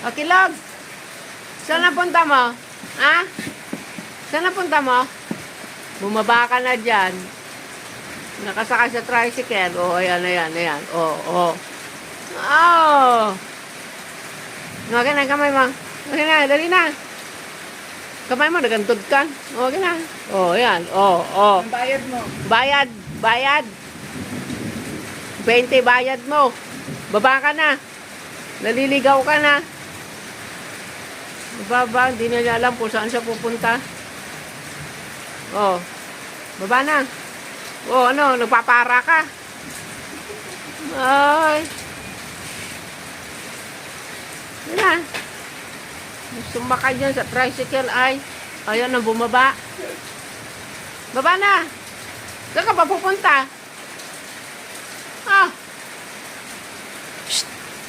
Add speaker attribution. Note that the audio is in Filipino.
Speaker 1: O, Kilog. Saan na punta mo? Ha? Saan na punta mo? Bumaba ka na dyan. Nakasakay sa tricycle. O, ayan, ayan, ayan. O. Okay na, kamay mo. Okay na, dali na. Kamay mo, nagantod ka. Okay na. O, ayan. O.
Speaker 2: Ang bayad mo.
Speaker 1: Bayad. 20 bayad mo. Baba ka na. Naliligaw ka na. Baba, hindi na niya alam kung saan siya pupunta. Oh. Baba na. Oh, ano, nagpapara ka. Ay. Yan na. Sumakay dyan sa tricycle ay. Ayan na, bumaba. Baba na. Saan ka pa pupunta?